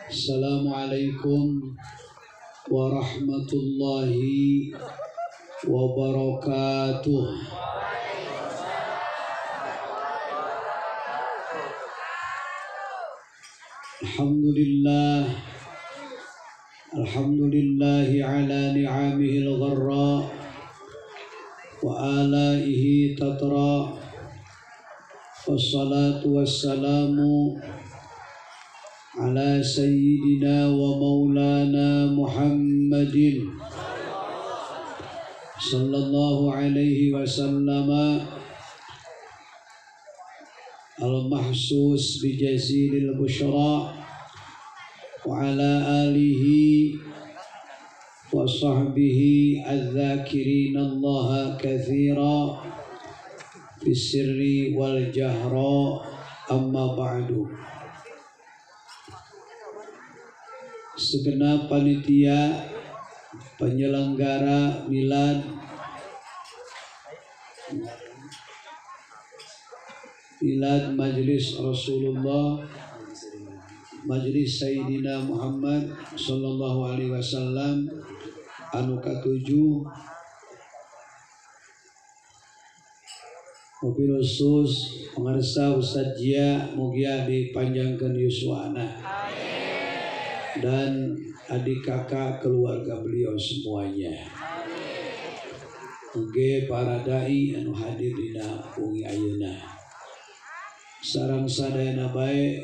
Assalamualaikum warahmatullahi wabarakatuh. Alhamdulillahi ala ni'amihil gharra wa alaihi tatra. Wassalatu wassalamu ala sayyidina wa maulana Muhammadin sallallahu alaihi wasallama al-mahsus bi jazilil busyra wa ala alihi wa sahbihi adz-dzakirina Allah katsira fis sirri wal jahra, amma ba'du. Segenap panitia penyelenggara milad Majelis Rasulullah, Majelis Sayyidina Muhammad sallallahu alaihi wasallam anu katujuh, mobil khusus pengarsa Ustadz Jia mugia dipanjangkan yuswana dan adik kakak keluarga beliau semuanya. Mugi para dai anu hadir dina wengi ayeuna sareng sadayana bae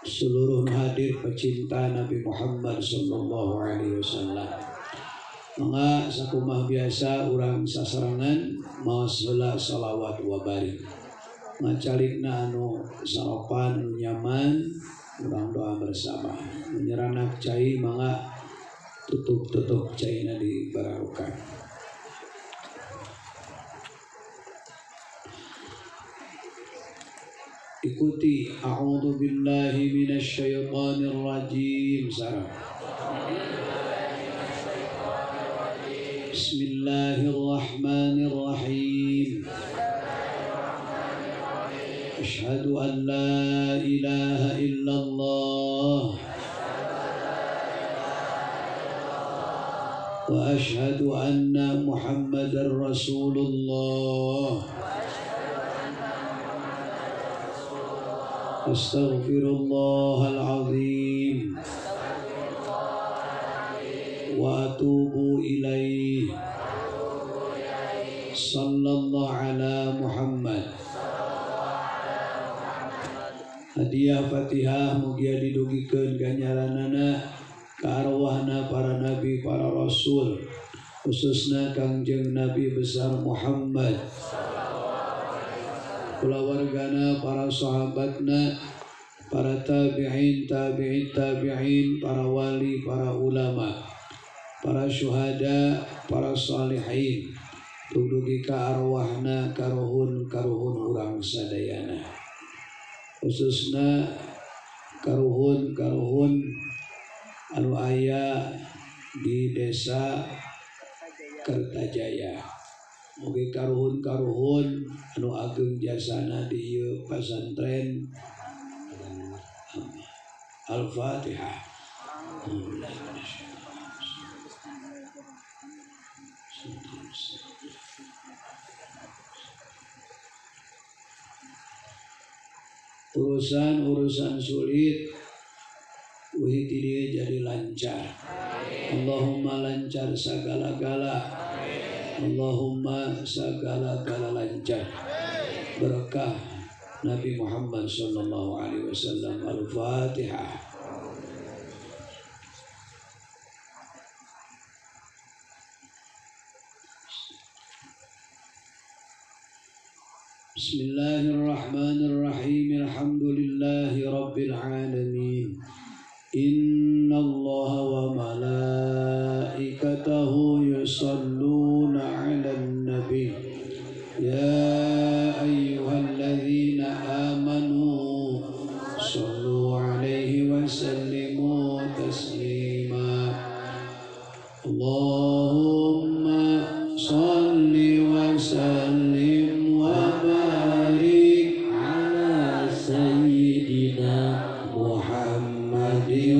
seluruh hadir pecinta Nabi Muhammad sallallahu alaihi wasallam. Mangga sakumaha biasa urang sasarangan maos heula shalawat wa barik. Ngacalikna anu sarapan anu nyaman, urang doa bersama. Menyeranak cai mangga tutup caina di barokah. Ikuti a'udzu billahi minasy syaithanir rajim sareng. Bismillahirrahmanirrahim. Asyhadu an la ilaha illallah wa asyhadu anna Muhammadar Rasulullah. Astaghfirullahal azim wa atubu ilaih. Sallallahu ala Muhammad. Hadiah Fatihah mugia didugikeun ganjaranana ka arwahna para nabi para rasul, khususna Kangjeng Nabi besar Muhammad, kulawargana, para sahabatna, para tabi'in, para wali, para ulama, para syuhada, para salihin, dugi ka arwahna karuhun urang sadayana, khususna karuhun anu aya di desa Kertajaya. Mugi karuhun anu ageng jasana di ieu pasantren. Al-Fatihah. Urusan sulit wahid dia jadi lancar. Allahumma lancar segala-gala. Allahumma segala-gala lancar. Berkah Nabi Muhammad sallallahu alaihi wasallam. Al-Fatihah. Bismillahirrahmanirrahim. Alhamdulillahi rabbil alamin. Inna Allah wa malaikatahu yusalluna 'alan nabi. Ya ayyuhalladzina amanu sallu 'alaihi wa sallimu taslima. Allahumma salli wa sallim wa barik ala sayyidina Muhammadin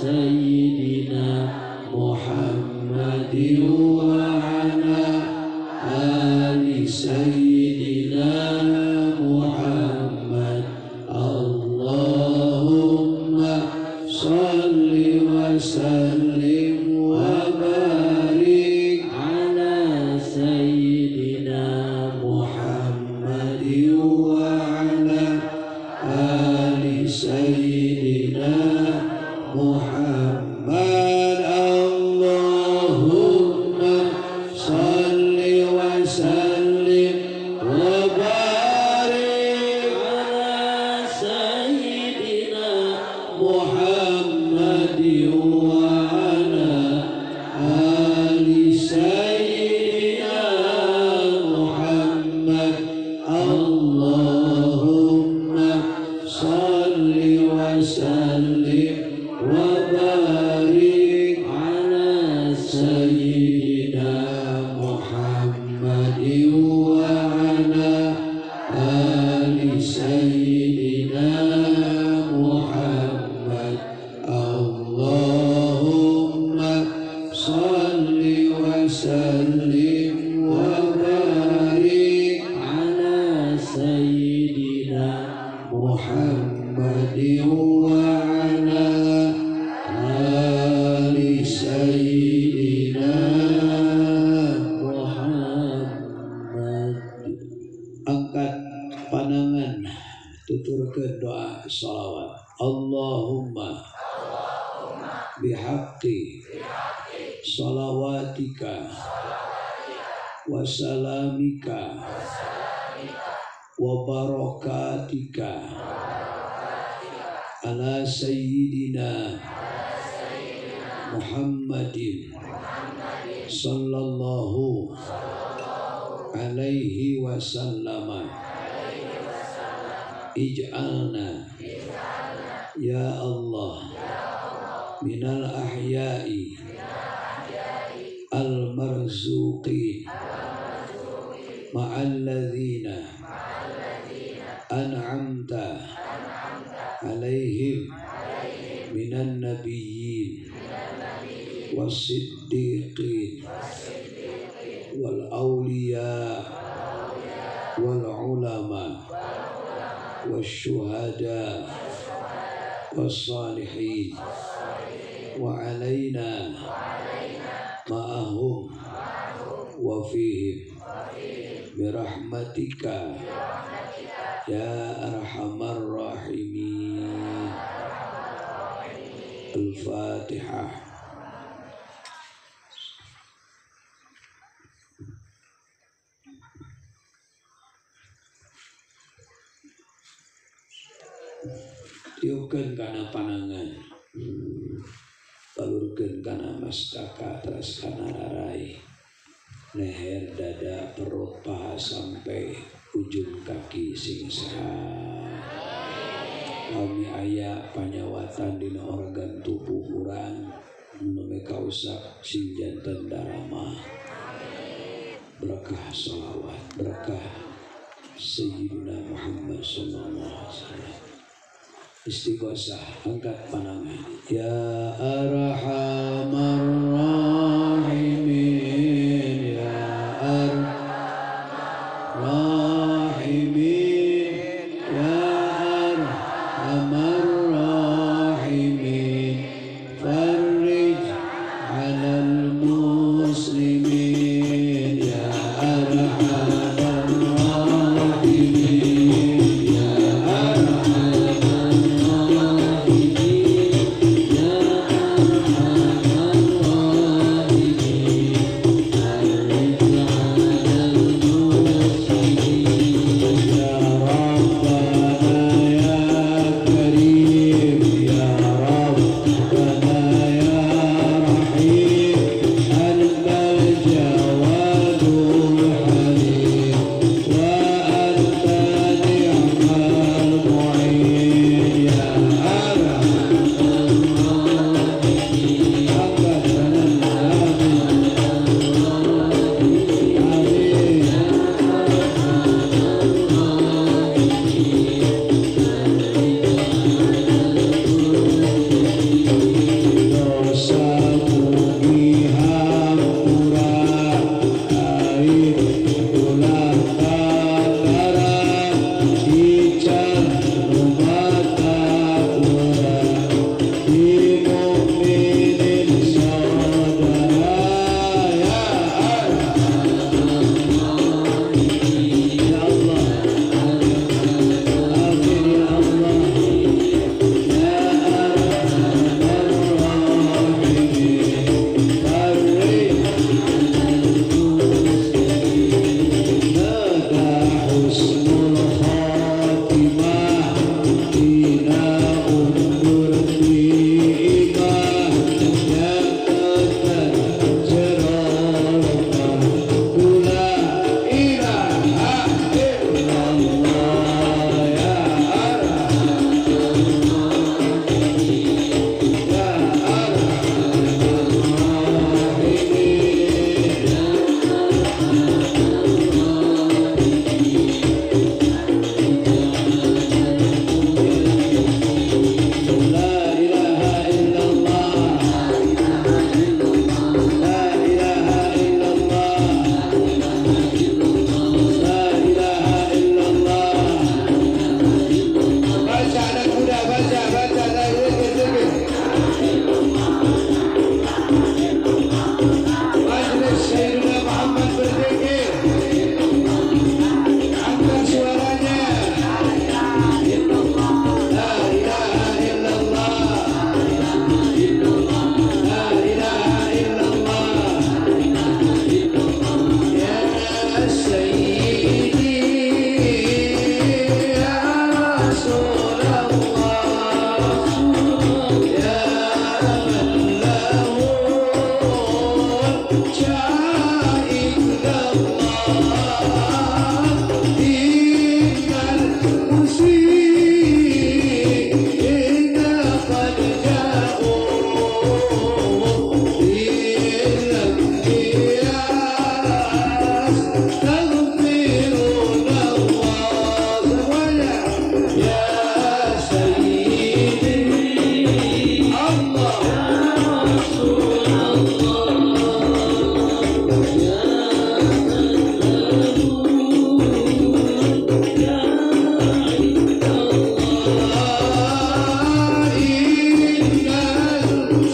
سيدنا محمد وعلى آل سيدنا محمد اللهم صل وسلم وبارك على سيدنا محمد وعلى آل سيدنا محمد اللهم صل وسلم وبارك على سيدنا محمد وعلى آل سيدنا محمد اللهم صل وسلم وبارك على سيدنا محمد وعلى آل سيدنا محمد اللهم صل وسلم وبارك على سيدنا محمد وعلى آل سيدنا Muhammad. Angkat pandangan, tuturkeun doa shalawat. Allahumma bihaqqi shalawatika wa salamika wa barakatika ala sayyidina Muhammadin sallallahu alaihi wasallama ij'alna ya Allah minal ahya'i al marzuqin ma'alladzina an'amta alaihim minan nabiyyin was-siddiqin wal awliya wal ulama wasyuhada was-salihin wa alaina ma'ahum wa fihim birahmatika ya arhamar rahimin. Al-Fatihah. Tiupkeun kana panangan, balurkeun kana mastaka, teras kana rarai, leher, dada, perut, paha sampai ujung kaki sing sehat. Kami aya panyawatan dina organ tubuh urang nu kausak sing janten darama. Berkah shalawat, berkah Sayyidina Muhammad sallallahu alaihi wasallam. Istighosah, angkat pandangan. Ya Arhamar Rahimin, Ya Arhamar Rahimin, Ya Arhamar Rahimin, farij 'alal muslimin, Ya Arhamar Rahimin, Ya Arhamar Rahimin, Ya Arhamar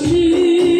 See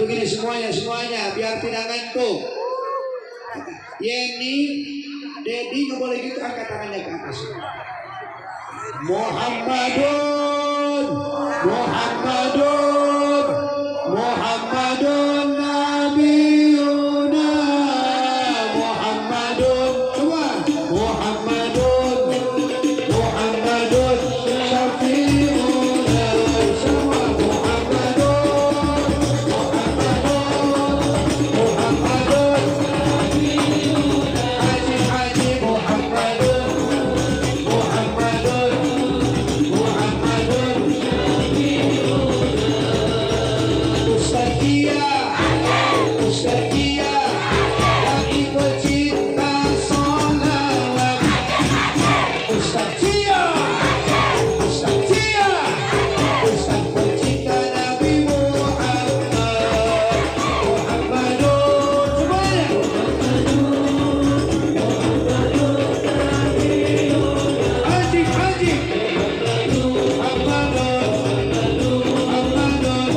begini semuanya biar tidak ngantuk. Yeni, Dedi nggak boleh gitu, angkat tangannya ke atas. Muhammadun, Muhammadun, Muhammadun Nabiuna, Muhammadun, coba, Muhammadun, Muhammadun Syafi'una, semua Muhammadun, Muhammadun, Muhammadun, Haji Haji Muhammadun, Muhammadun, Muhammadun, Ustaz Kia, Ustaz Kia, lagi pecinta sholawat. Ustaz Kia, Ustaz Kia, Ustaz pecinta Nabi Muhammad, Muhammadun, semuanya. Haji Haji Muhammadun, Muhammadun,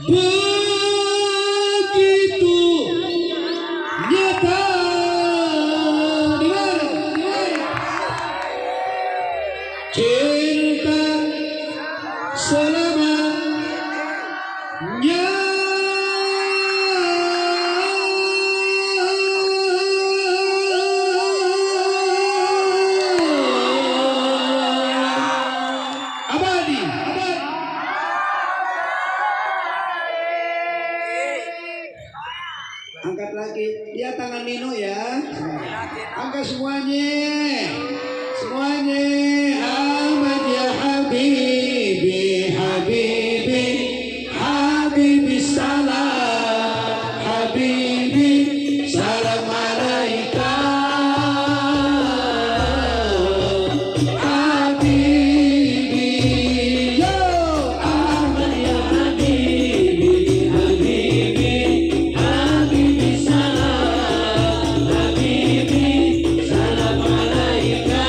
begitu nyata di mana? Cinta selamanya. Abadi. Angkat lagi, dia tangan Nino ya. Angkat semuanya. Ahmad ya Habibi, Habibi, Habibi salam, Habibi salam alaika, Habibi, yo Ahmad ya Habibi, Habibi, Habibi salam, Habibi salam alaika.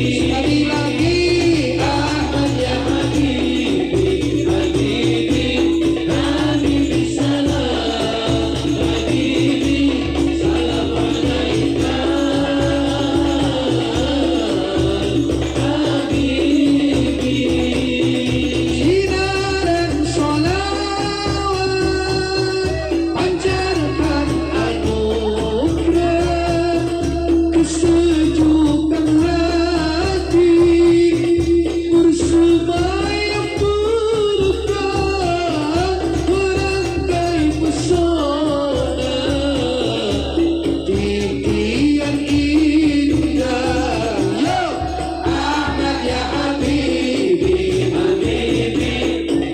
Sekali lagi Ahmad ya Habibi, Habibi, Habibi salam, Habibi salam alaika, Habibi. Sinar dan sholawat pancarkan anugerah kesejukan hati bersemayam berkah merangkai pesona titian indah. Yo Ahmad ya Habibi, Habibi,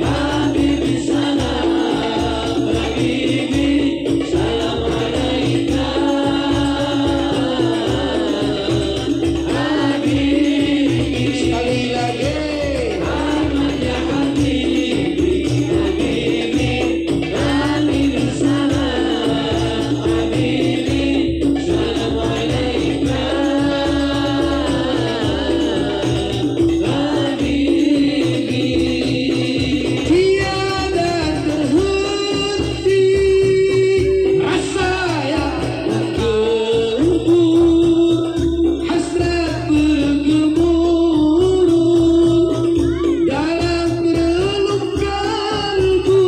Habibi salam, Habibi salam alaika, Habibi. Sekali lagi Ahmad ya Habibi, Habibi, Habibi salam, Habibi salam alaika, Habibi. Tiada terhenti rasa yang menggembur, hasrat bergemuruh dalam relung kalbu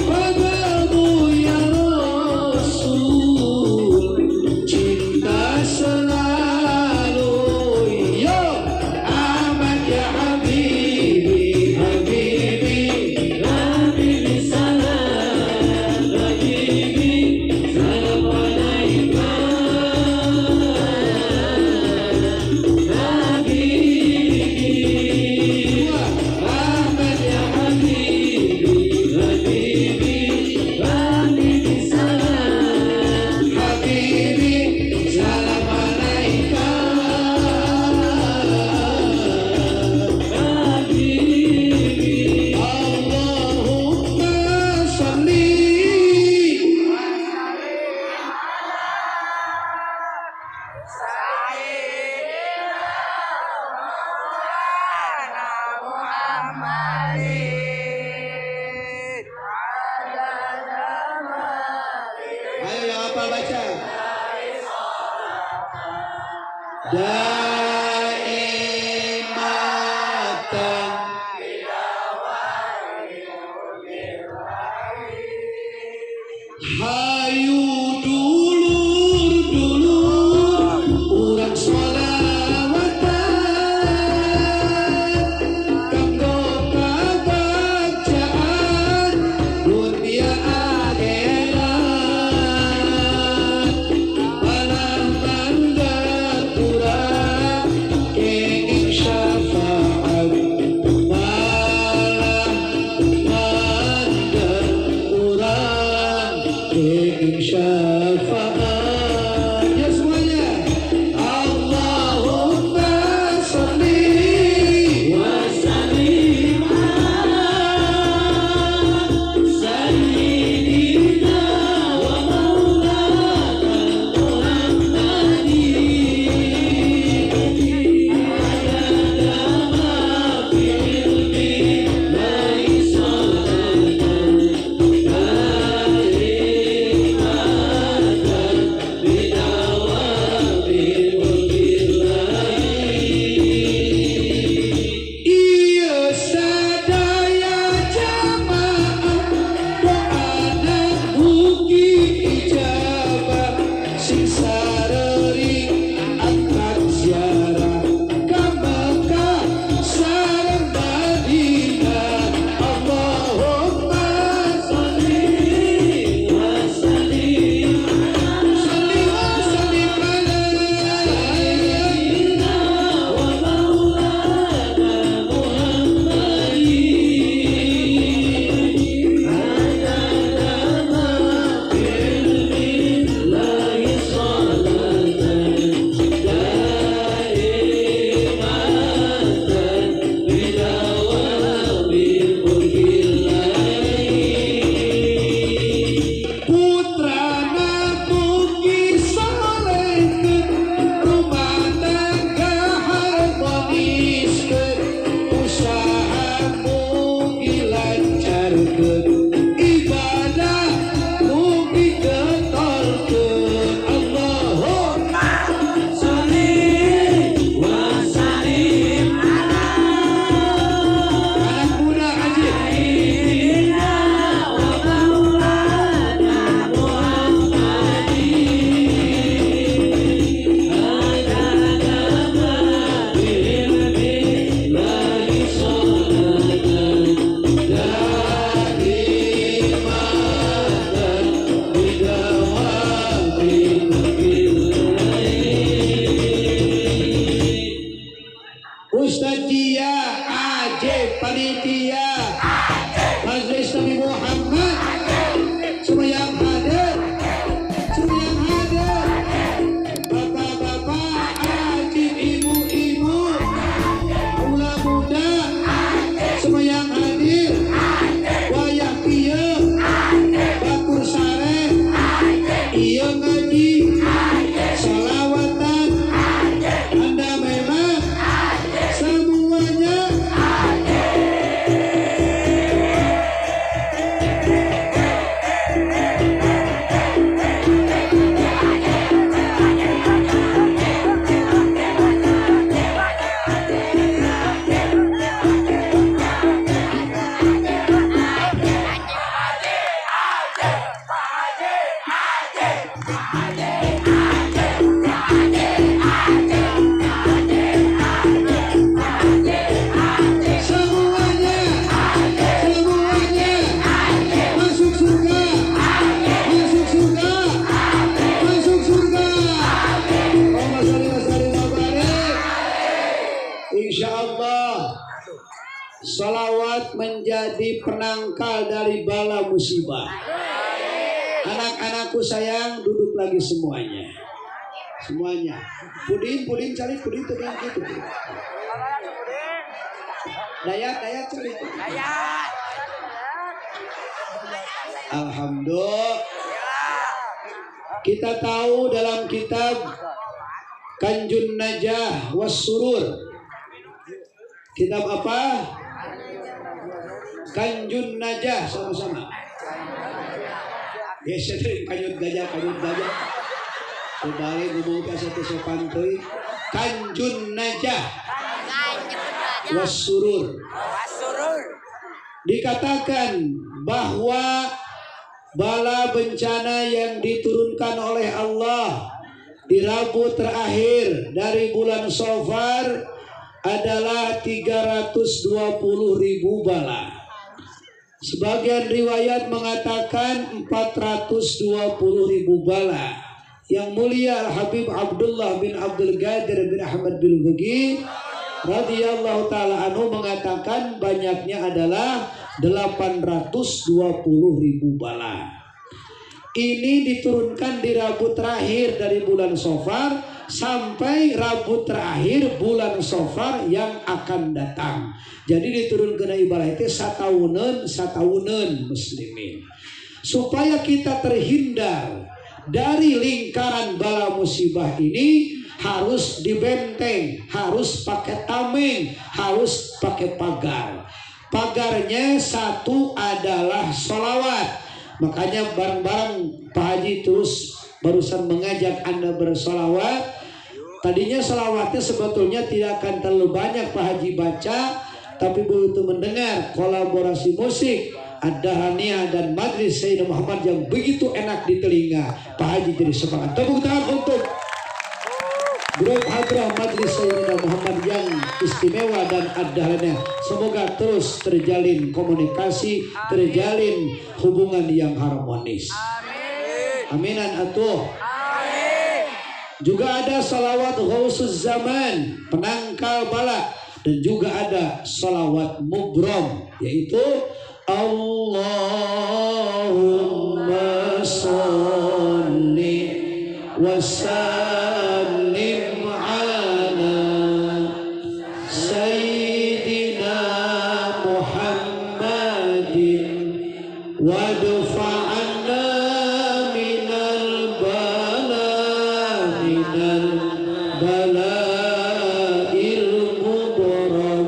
padamu ya Rasul, cinta selalu. Yo Ahmad ya Habibi, Habibi, Habibi salam, Habibi salam alaika, Habibi. Ahmad ya Habibi, Habibi, Habibi salam, Habibi salam alaika, Habibi. Allahumma sholli Ayo yang hafal baca. Daimatan hayu dulur-dulur urang sholawatan kanggo kabacaan dunia akhirat palang tanda Quran Insya Allah salawat menjadi penangkal dari bala musibah. Anak-anakku sayang, duduk lagi semuanya. Pudin cari pudin tuh yang gitu. Dayat cari. Alhamdulillah. Kita tahu dalam kitab Kanjun Najah was Surur. Kitab apa? Kanjun Najah, sama-sama. Ya, saya kanyut gajah. Kembali ngomong ke satu sopan teuing. Kanjun Najah was Surur. Dikatakan bahwa bala bencana yang diturunkan oleh Allah di Rabu terakhir dari bulan Safar adalah 320.000 bala. Sebagian riwayat mengatakan 420.000 bala. Yang mulia Al-Habib Abdullah bin Abdul Qadir bin Ahmad bin Ghagi radhiyallahu taala anhu mengatakan banyaknya adalah 820.000 bala. Ini diturunkan di Rabu terakhir dari bulan Safar sampai Rabu terakhir bulan Safar yang akan datang. Jadi diturunkan ibadah itu satahunan muslimin. Supaya kita terhindar dari lingkaran bala musibah ini, harus dibenteng, harus pakai tameng, harus pakai pagar. Pagarnya satu adalah sholawat. Makanya bareng-bareng Pak Haji terus barusan mengajak Anda bersolawat. Tadinya solawatnya sebetulnya tidak akan terlalu banyak Pak Haji baca, tapi begitu mendengar kolaborasi musik Ad-Dahaniyah dan Majlis Sayyidina Muhammad yang begitu enak di telinga, Pak Haji jadi semangat. Tepuk tangan untuk grup Hadrah Majlis Sayyidina Muhammad yang istimewa dan Ad-Dahaniyah. Semoga terus terjalin komunikasi, terjalin hubungan yang harmonis. Aminan atuh. Juga ada salawat Ghausuz Zaman, penangkal bala, dan juga ada salawat mubrom, yaitu Allahumma sholli wa sallim ala Sayyidina Muhammadin wadfa'na minal bala'il mubram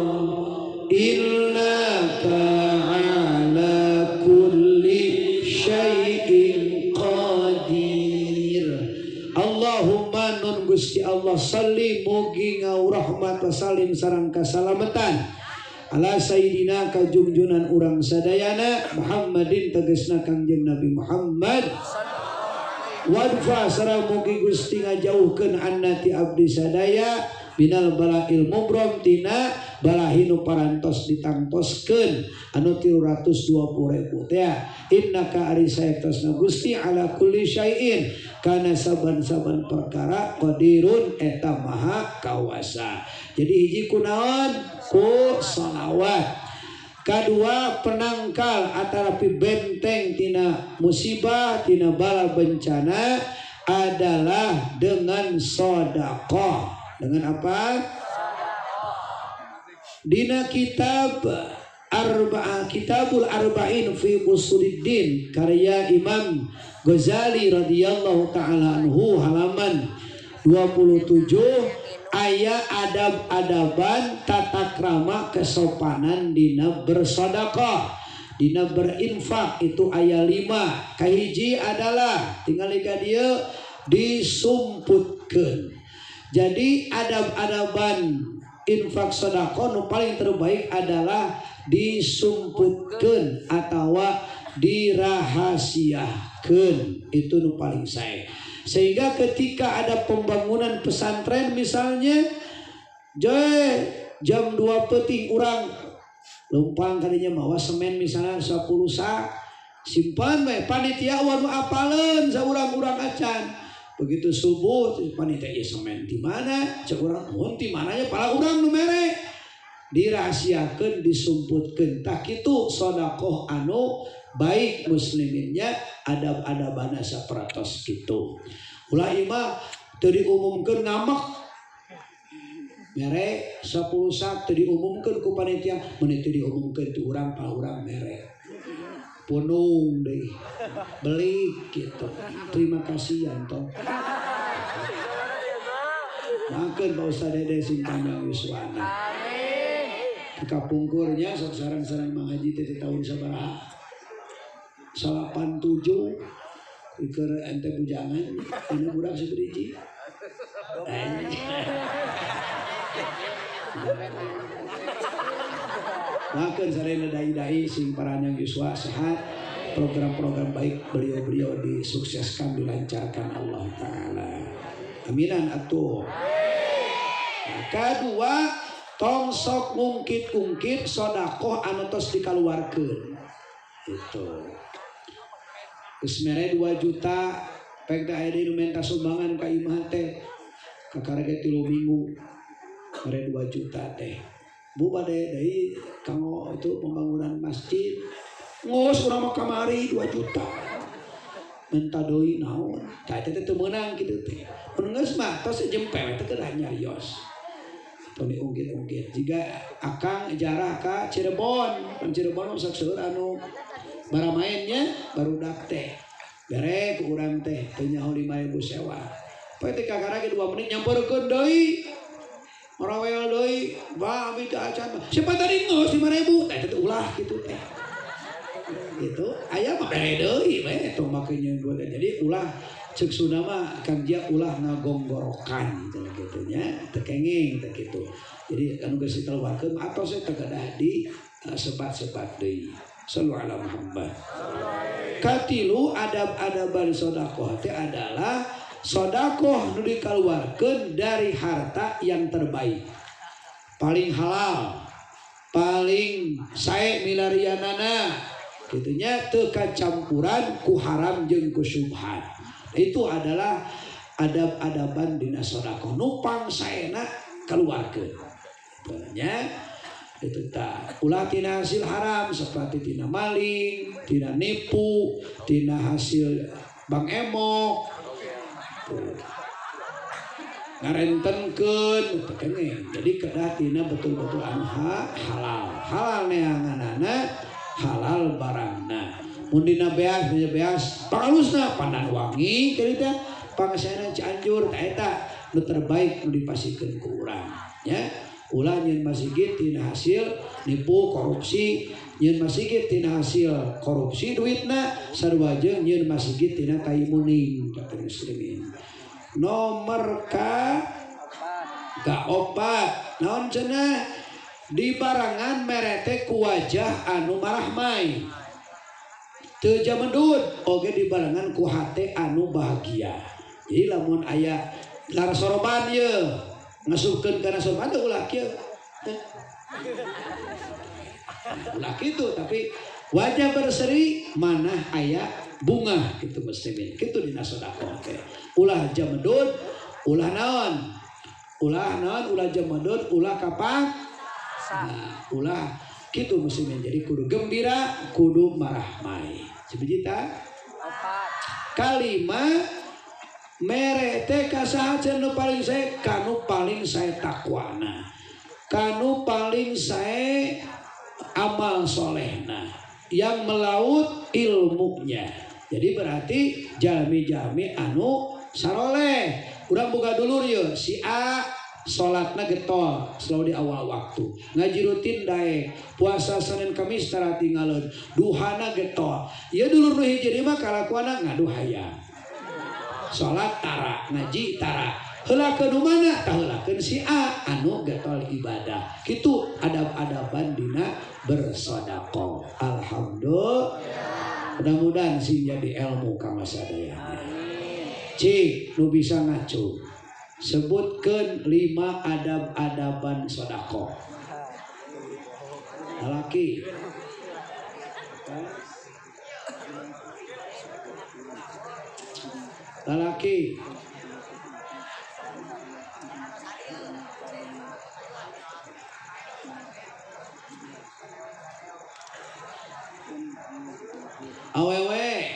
innaka ala kulli syai'in qadir. Allahumma nun Gusti Allah salli mugi ngaurahmat wa salim sareng kasalamatan ala sayyidina kajungjunan urang sadayana Muhammadin tegesna Kangjeng Nabi Muhammad wadfa sareng mugi Gusti ngajauhkeun annati abdi sadaya binal bala'il mubram tina balahinu parantos ditangtoskeun anu 320.000 teh. Innaka ari saektosna Gusti ala kulli syai'in kana saban-saban perkara qadirun eta maha kawasa. Jadi hiji kunaon ku shalawat. Kedua penangkal atarapi benteng tina musibah tina bala bencana adalah dengan sedekah. Dengan apa? Dina kitab Kitabul Arba'in fi Usuluddin karya Imam Ghazali radhiyallahu taala anhu halaman 27 aya adab-adaban tata krama kesopanan dina bersedekah, dina berinfak itu aya 5. Kahiji adalah tinggal ka dieu disumputkeun. Jadi adab-adaban infak sedekah nu paling terbaik adalah disumputkeun atawa dirahasiakeun, itu nu paling sae. Sehingga ketika ada pembangunan pesantren misalnya jam 2 peuting urang lumpang kadinya mawa semen misalnya 10 sak simpan we panitia wanu apaleun saurang-urang acan. Begitu subuh panitia semen di mana cek urang mun di mananya pala urang nu mere dirahasiakeun disumputkeun tak kitu sedekah anu baik musliminnya adab-adabana sapratos kitu. Ulah imah teu diumumkeun ngamek mere 10 sak teu diumumkeun ku panitia mun teu diumumkeun tu urang pa urang mere punung deui beli gitu. Terima kasih yanto. Makan Pak Ustaz Dede sing panjang yuswana. Kapungkurnya sok sarang-sarang Mang Haji teh tahun sabaraha? 87 keur ente bujangan ini budak seberiji. Makan sareng dai-dai sing paranyang yuswa sehat. Program-program baik beliau-beliau disukseskan dilancarkan Allah Ta'ala. Aminan atuh. Nah, kedua, tong sok ngungkit-ungkit sedekah anu tos dikaluarkeun. Itu. Geus mere 2 juta pek da aya nu minta sumbangan ka imah teh. Kakarage 3 minggu. Mere 2 juta teh. Bu bade deui kanggo itu pembangunan masjid. Ngos urang mah kamari 2 juta. Minta doi naon? Tah teh teu meunang kitu teh. Mun geus mah tos jempe teh kedah nyarios. Tong diungkit-ungkit. Jiga akang jarah ka Cirebon. Kan Cirebon sok seueur anu baramaennya barudak teh. Bere ku urang teh teu nyaho 5.000 sewa. Poe teh kakarage 2 menit nyamperkeun deui. Morawel deui, ba abi teh acan. Siapa tadi ngos 5.000? Tah teh ulah kitu teh. Gitu. Aya mah bere deui we tong make nyeun jadi ulah ceuk Sunda mah kan dia ulah ngagonggorokan gitu nya teu kenging teh kitu. Jadi anu geus dikeluarkeun atos teh kedah di sebat-sebat deui. Sallu ala Muhammad. Katilu adab-adaban sedekah teh adalah sedekah nu dikaluarkeun dari harta yang terbaik. Paling halal, paling sae milarianana. Gitunya teu kacampuran ku haram jeung ku syubhat. Itu adalah adab-adaban dina sedekah nupang saena kaluarkeun. Nya itu tah ulah tina hasil haram seperti tina maling, tina nipu, tina hasil bang emok. Ngarentenkeun keneh. Jadi kedah tina betul-betul anu halal. Halal neanganana halal barangna. Mun dina beas pangalusna pandan wangi kitu pangasana Cianjur tah eta nu terbaik nu dipasikeun ku urang nya. Ulah nyeun masigit tina hasil nipu korupsi, nyeun masigit tina hasil korupsi duitna sarua jeung nyeun masigit tina taimuning kata muslimin. Nomor kaopat naon cenah di barangan merete ku wajah anu marahmai teu jamendut oge di barangan ku hate anu bahagia. Jadi lamun aya lar soroban ye ngasupkeun kana soroban teh ulah kieu ulah kitu tapi wajah berseri manah aya bunga gitu muslimin kitu dina sedekah teh. Ulah jamendut ulah naon ulah jamendut ulah kapang. Nah, ulah kitu muslimin. Jadi kudu gembira, kudu marahmai. Sabiji tah? Kalima mere teh kasaha cenah paling sae kanu paling sae takwana. Kanu paling sae amal solehna yang melaut ilmunya. Jadi berarti jalmi-jalmi anu saroleh. Urang boga dulur ye si A salatna getol selalu di awal waktu, ngaji rutin daek, puasa Senin Kamis tara tinggalin, duhana getol. Ya dulur nu hiji mah kalakuana ngadu hayang. Salat tara, ngaji tara. Heulakeun mana? Tah heulakeun si A anu getol ibadah. Kitu adab-adaban dina bersedekah. Alhamdulillah. Mudah-mudahan sih jadi ilmu kang sadayana. Cik nu bisa ngaco. Sebutkan 5 adab-adaban sedekah. Laki. Laki. Awewe.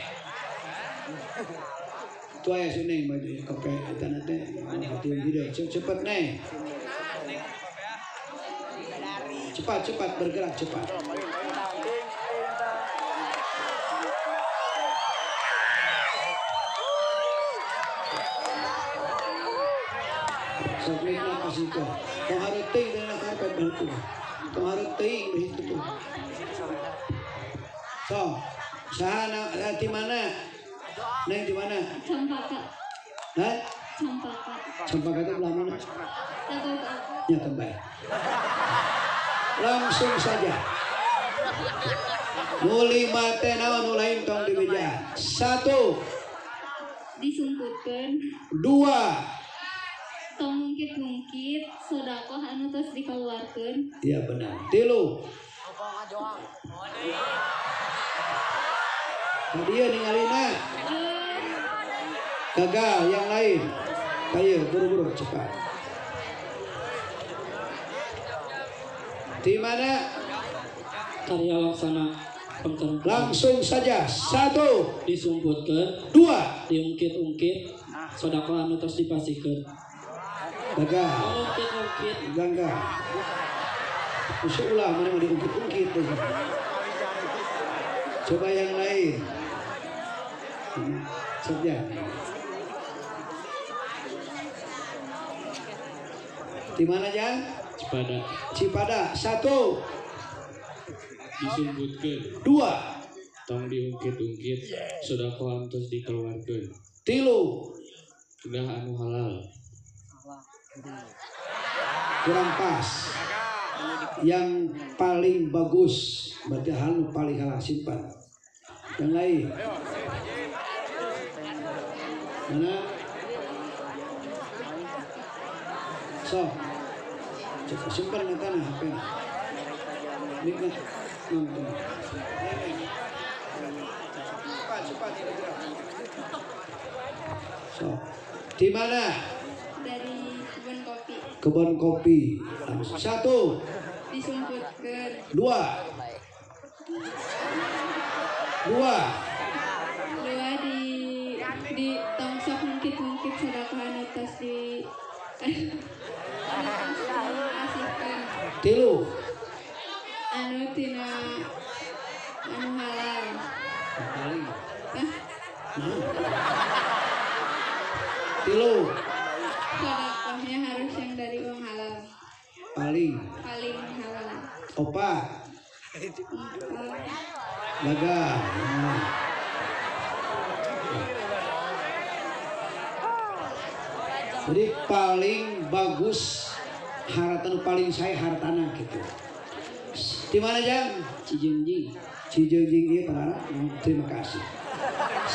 Tuh ya sini baju oke tanah teh. Hati video cepat nih. Cepat bergerak cepat. Sablikna kasih ko. Kung haruting na karpet bertu. Kung haruting begitu. So, sana di mana? Neng di mana? Cempaka. Hah? Cempaka. Cempaka itu belah mana? Tahu. Ya kembali. Langsung saja. Muli mate naon ulain tong dibeja. 1. Disumputkeun. 2. Tong ngungkit sodakoh anu tos dikeluarkeun. Iya benar. 3. Dia ningalina. Gagal yang lain. Ayo buru-buru cepat. Di mana? Karya laksana Langsung saja. 1. disumputkeun, 2. diungkit-ungkit, sodakoh anu tos dipasikeun. Gagal. Ungkit-ungkit. Gagal. Usul ulah mana mau diungkit-ungkit. Coba yang lain. Saja. Di mana Jan? Cipada. 1. Disumputkeun, 2. tong diungkit-ungkit, sodakoh anu tos dikeluarkeun. 3. Udah anu halal. Kurang pas. Yang paling bagus berarti hal paling halal simpan. Yang lain. Mana? So. Coba simpan ke tanah HP. Nikmat. Nonton. Cepat. So. Di mana? Dari kebun kopi. Kebun kopi. 1. Disumputkeun. 2. 2. Di tong sok ngungkit sodakoh anu tos di asihkeun. 3. Anu tina anu halal. Paling. Hah? 3. Sodakohnya harus yang dari uang halal. Paling. Paling halal. 4. Gagal. Jadi paling bagus haratan paling saya hartana gitu. Di mana Jang? Cijengjing. Cijengjing ieu parana. Terima kasih.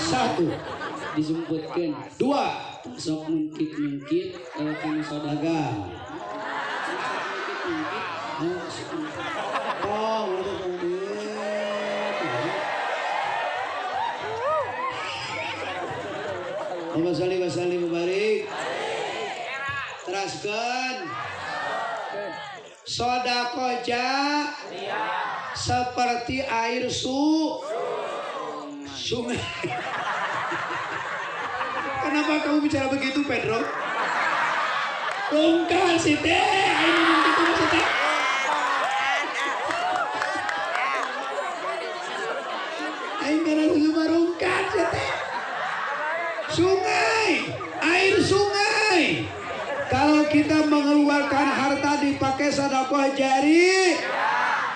1. Disumputkeun, 2. sok ngungkit-ngungkit, kana sodakoh. Gagal. Ngungkit-ngungkit. Oh, udah kemudian. Allahumma sholli wa sallim wa barik. Teraskeun. Sedekah seperti air sungai. Kenapa kamu bicara begitu, Pedro? Rungkal sih teh, ayo minum kita maksudnya. Ayo karena cuma rungkal sih teh. Sungai, air sungai. Kalau kita mengeluarkan harta dipakai sedekah jari,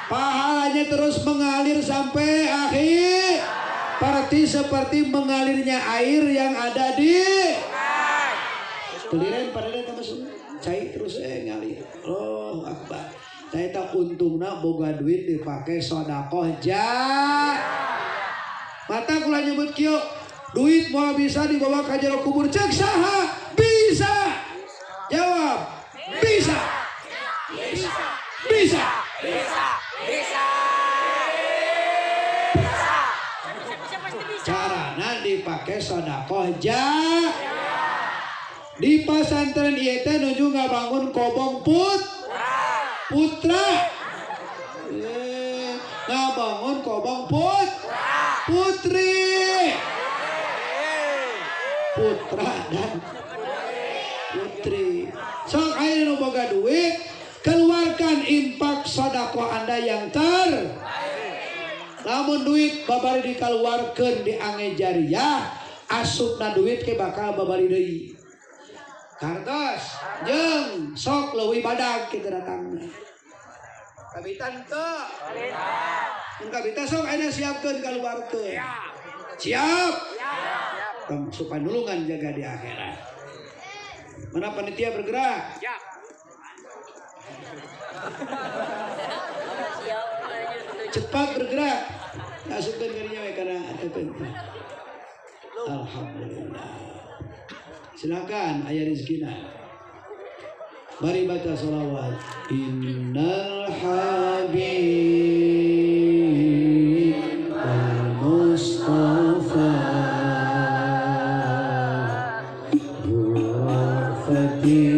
pahalanya terus mengalir sampai akhir. Seperti mengalirnya air yang ada di keliren pada datang masuk cair terus ngalir. Oh akbar. Saya tak untungna boga duit dipakai sedekah jari. Mata kula nyebut kieu, duit moal bisa dibawa ka jero kubur ceuk saha? Bisa. Jawab. Bisa. Bisa. Carana dipakai sedekah jari. Di pesantren ieu teh nuju ngabangun kobong putra. Ngabangun kobong putri. dan putri. Sok aya nu boga duit, keluarkan infak sedekah Anda yang lamun duit babari dikeluarkeun di ange jariah, asupna duit ke bakal babari deui. Kartos jeung sok leuwih badag kitu datangna. Kabitan teu? Mun kabita sok ayeuna siapkeun kaluarkeun. Siap. Supaya nulungan jaga di akhirat. Mana panitia bergerak? Siap. Cepat bergerak. Masukkan dirinya karena alhamdulillah. Silakan ayah rizkina. Mari baca salawat. Innal habib al-Mustafa Rafati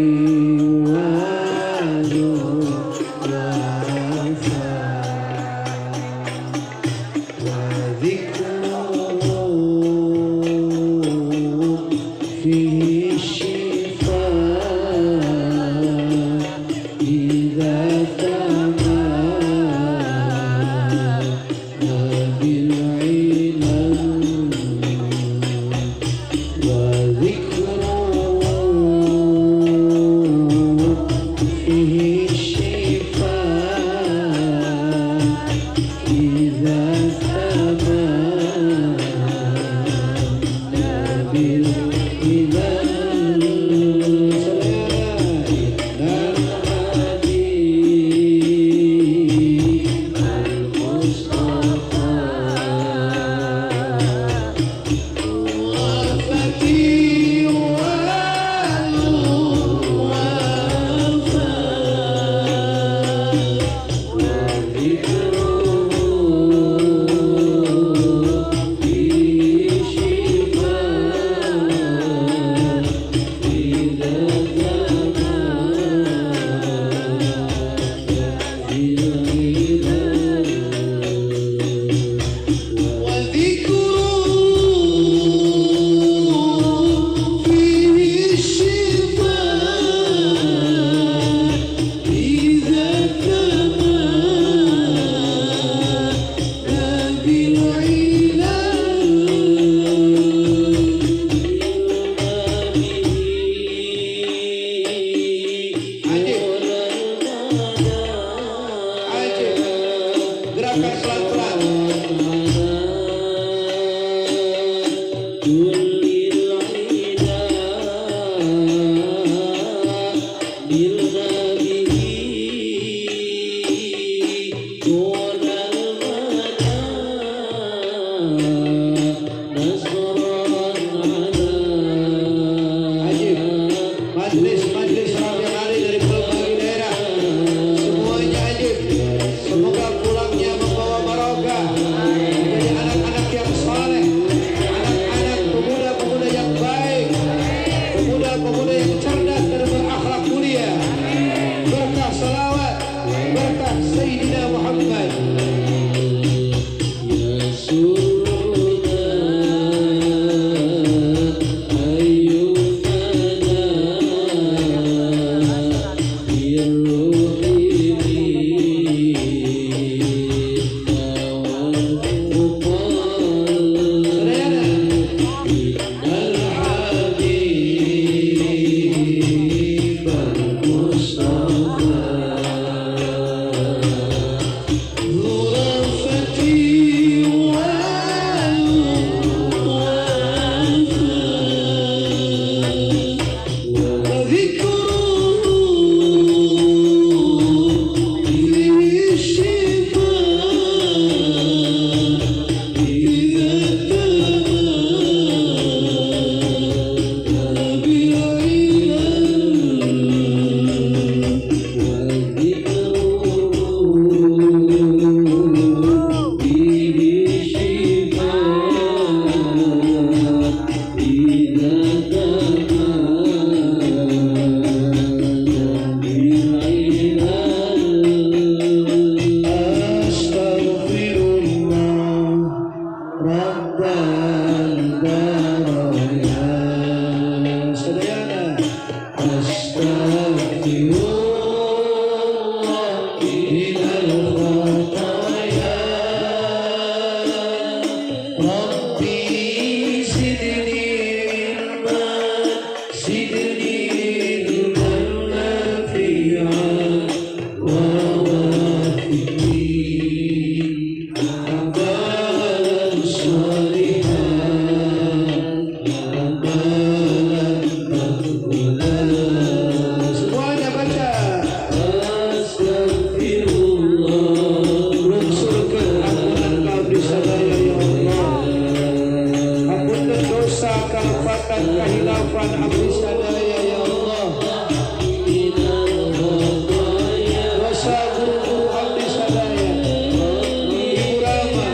dosa guru-guru abdi sadaya, ibu Rama,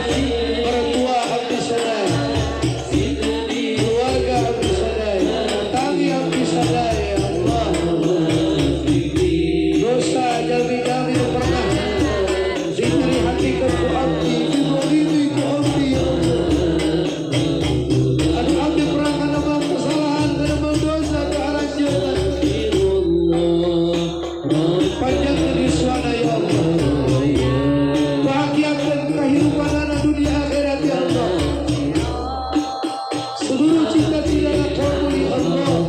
mertua abdi sadaya, keluarga abdi sadaya, tangi abdi sadaya, ya Allah. Dosa jami-jami pernah diberi hati ke abdi, diberi ku abdi, ya Allah. Aduh abdi pernah karena kesalahan, karena dosa ke arah jalan. Panjang keriswana ya Allah, bahagiakan kehidupan anak dunia akhirat ya Allah. Seluruh cita-cita kabul ya Allah.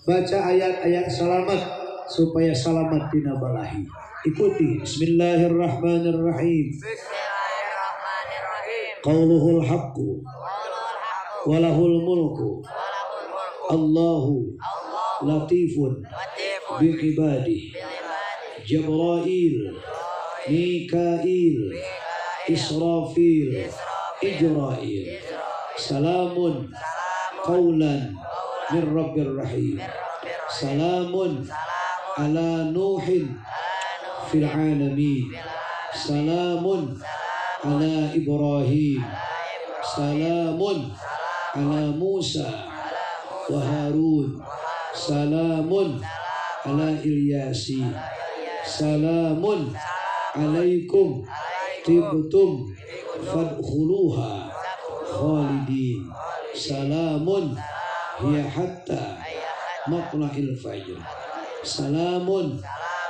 Baca ayat-ayat selamat supaya selamat tina balahi. Ikuti. Bismillahirrahmanirrahim. Qauluhul haqqu walahul mulku. Allahu latifun bi'ibadih. Jibril, Mikail, Israfil, Ijrail. Salamun qaulan min Rabbir Rahim. Salamun ala Nuhin fil alamin. Salamun ala Ibrahim. Salamun ala Musa wa Harun. Salamun ala Ilyasi. Salamun alaikum tibtum fadkhuluha khalidin. Salamun hiya hatta matla'il fajr. Salamun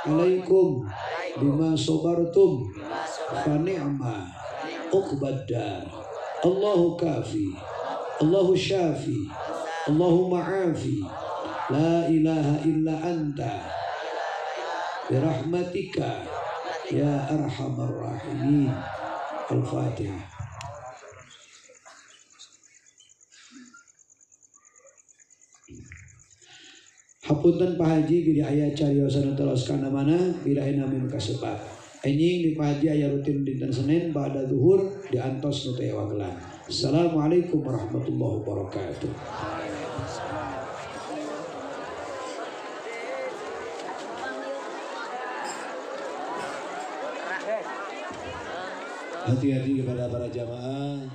alaikum bima sabartum fa ni'ma uqbad dar. Allahu kafi, Allahu syafi, Allahu ma'afi, la ilaha illa anta birahmatika ya arhamar rahimin. Al-Fatihah. Hapunten Pak Haji bila aya cariosan telos kana mana bila aya nami kasebat. Anjing di Pak Haji aya rutin dinten Senin ba'da zuhur diantos nu teh wagelan. Assalamualaikum warahmatullahi wabarakatuh. Hati-hati kepada para jamaah.